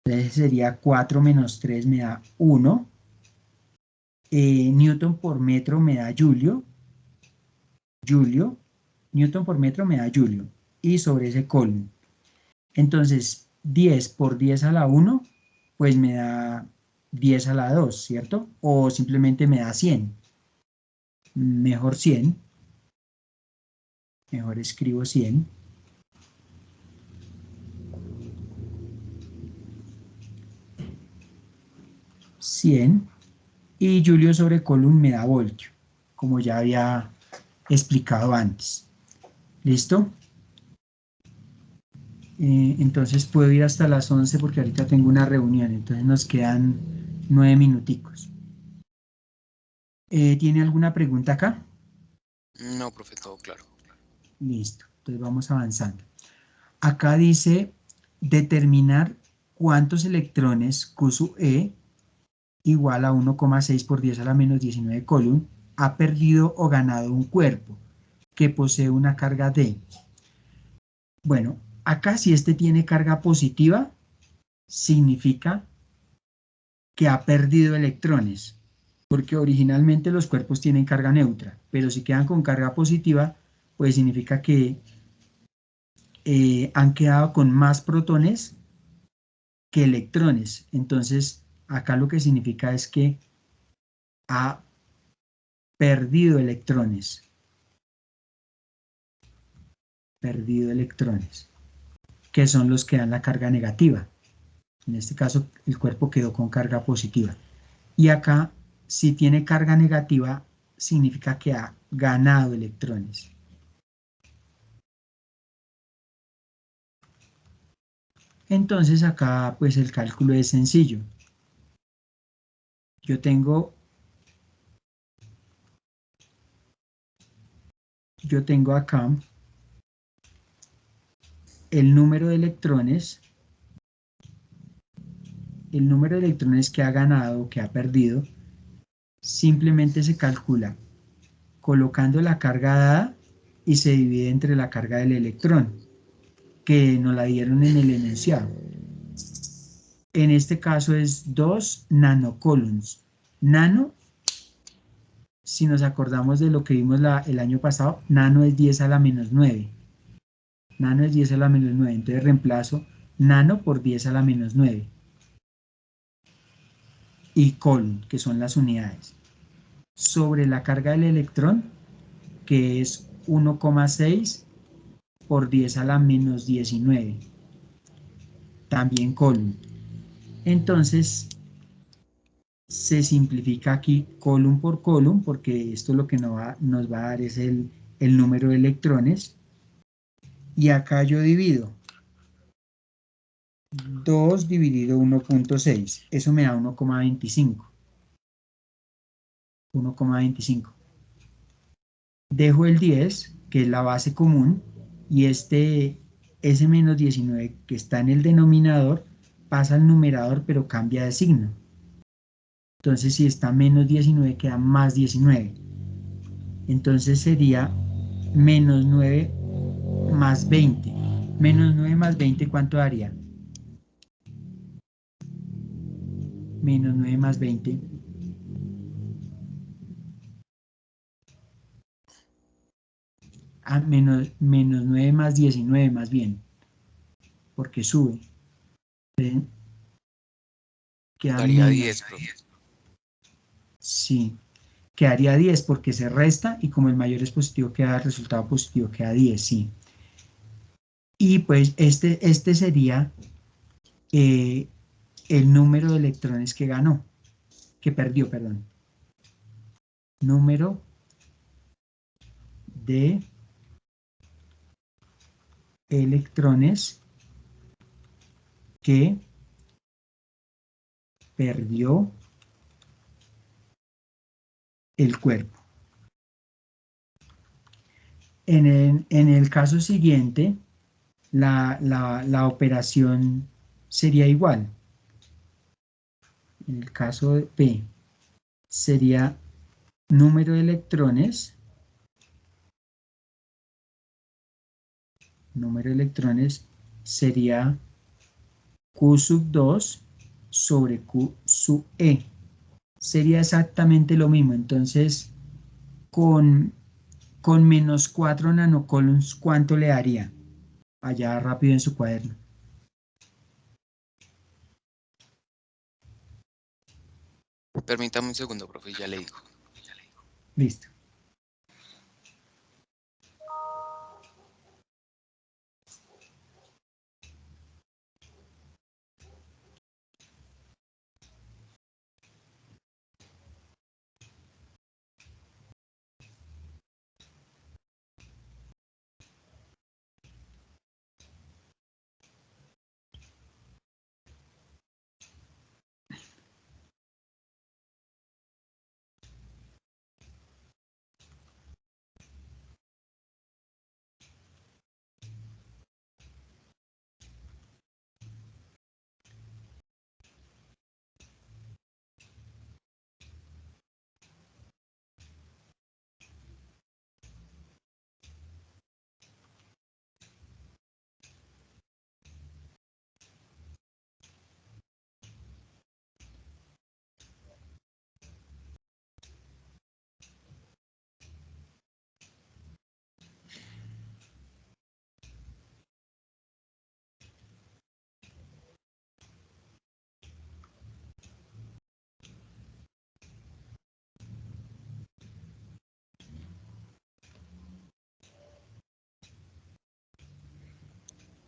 Entonces sería 4 menos 3 me da 1. Newton por metro me da Julio. Newton por metro me da Julio. Y sobre ese coulomb. Entonces 10 por 10 a la 1, pues me da 10 a la 2, ¿cierto? O simplemente me da 100. Mejor 100. Mejor escribo 100. Y Julio sobre coulomb me da voltio, como ya había explicado antes. ¿Listo? Entonces puedo ir hasta las 11 porque ahorita tengo una reunión, entonces nos quedan 9 minuticos. ¿Tiene alguna pregunta acá?
No, profe, todo claro.
Listo, entonces vamos avanzando. Acá dice determinar cuántos electrones Q sub E igual a 1,6 por 10 a la menos 19 coulomb ha perdido o ganado un cuerpo que posee una carga D. Bueno, acá si este tiene carga positiva, significa que ha perdido electrones, porque originalmente los cuerpos tienen carga neutra, pero si quedan con carga positiva, pues significa que han quedado con más protones que electrones. Entonces, acá lo que significa es que ha perdido electrones. Que son los que dan la carga negativa. En este caso, el cuerpo quedó con carga positiva. Y acá, si tiene carga negativa, significa que ha ganado electrones. Entonces acá, pues el cálculo es sencillo. Yo tengo acá el número de electrones el número de electrones que ha ganado o que ha perdido simplemente se calcula colocando la carga dada y se divide entre la carga del electrón, que nos la dieron en el enunciado. En este caso es 2 nanocoulombs. Nano, si nos acordamos de lo que vimos el año pasado, nano es 10 a la menos 9. Nano es 10 a la menos 9, entonces reemplazo nano por 10 a la menos 9. Y coulomb, que son las unidades. Sobre la carga del electrón, que es 1,6 por 10 a la menos 19. También coulomb. Entonces, se simplifica aquí coulomb por coulomb, porque esto lo que nos va a dar es el número de electrones. Y acá yo divido 2 dividido 1,6. Eso me da 1,25. 1,25. Dejo el 10, que es la base común, y ese menos 19 que está en el denominador pasa al numerador, pero cambia de signo. Entonces, si está menos 19, queda más 19. Entonces sería menos 9 más 20. Menos 9 más 20, ¿cuánto daría? Menos 9 más 20. Menos 9 más 19 más bien, porque sube. Queda
Daría
menos.
10, profe.
Sí, quedaría 10 porque se resta y como el mayor es positivo queda el resultado positivo, queda 10, sí. Y pues este sería eh, el número de electrones que ganó, que perdió, perdón. Número de electrones que perdió el cuerpo. En el caso siguiente, la operación sería igual. En el caso de P, sería número de electrones, sería Q sub 2 sobre Q sub E. Sería exactamente lo mismo. Entonces, con menos 4 nanocoulombs, ¿cuánto le daría? Allá rápido en su cuaderno.
Permítame un segundo, profe, ya le digo.
Listo.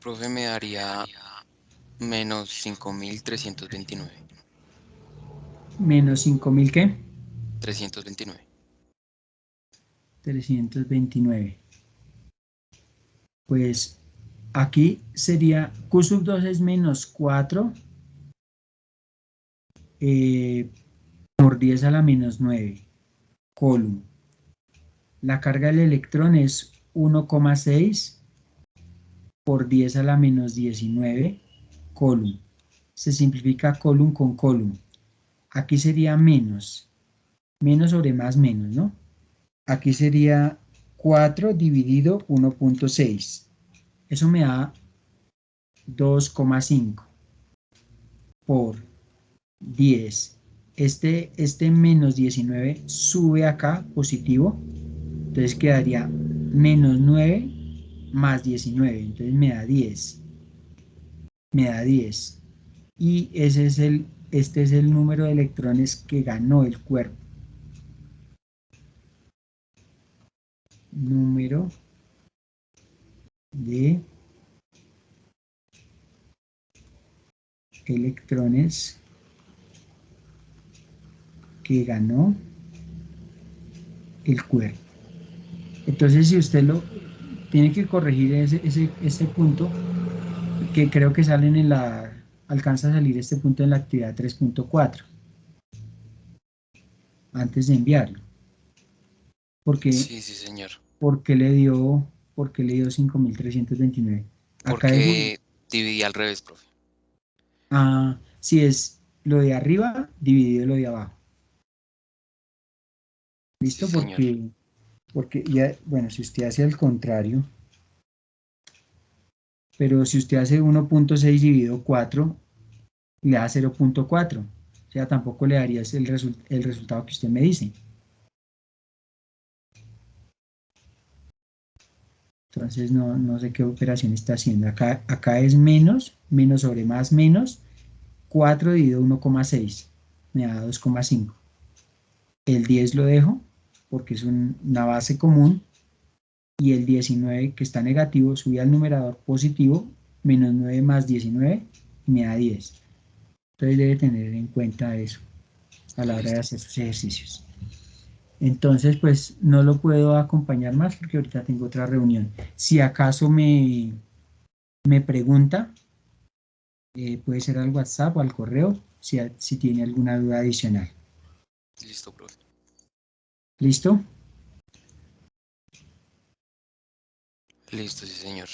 Profe, me daría menos 5.329.
Menos 5.000, ¿qué?
329.
329. Pues aquí sería Q sub 2 es menos 4 por 10 a la menos 9 coulomb. La carga del electrón es 1,6 por 10 a la menos 19 coulomb. se simplifica column con column. Aquí sería menos, menos sobre más menos, ¿no? Aquí sería 4 dividido 1.6. Eso me da 2,5 por 10. Este menos 19 sube acá, positivo. Entonces quedaría menos 9 más 19. Entonces me da 10. Me da 10. Y este es el número de electrones que ganó el cuerpo. Número de electrones que ganó el cuerpo. Entonces, si usted lo tiene que corregir ese punto, que creo que salen en la, alcanza a salir este punto en la actividad 3.4, antes de enviarlo. Porque,
Sí, sí, señor.
¿por qué le dio 5.329? Acá es,
Porque dividí al revés, profe.
si es lo de arriba, dividido lo de abajo.
Sí,
¿Listo?
señor.
Porque ya, bueno, si usted hace al contrario, pero si usted hace 1.6 dividido 4, le da 0.4. O sea, tampoco le daría el resultado que usted me dice. Entonces, no sé qué operación está haciendo. Acá es menos, menos sobre más, menos. 4 dividido 1,6. Me da 2,5. El 10 lo dejo porque es una base común. Y el 19 que está negativo sube al numerador positivo. Menos 9 más 19 me da 10. Entonces debe tener en cuenta eso a la hora de
Listo,
hacer
profe.
sus ejercicios. Entonces, pues no lo puedo acompañar más porque ahorita tengo otra reunión. Si acaso me pregunta, puede ser al WhatsApp o al correo, si tiene alguna duda adicional.
Listo, profe.
¿Listo?
Listo, sí, señor.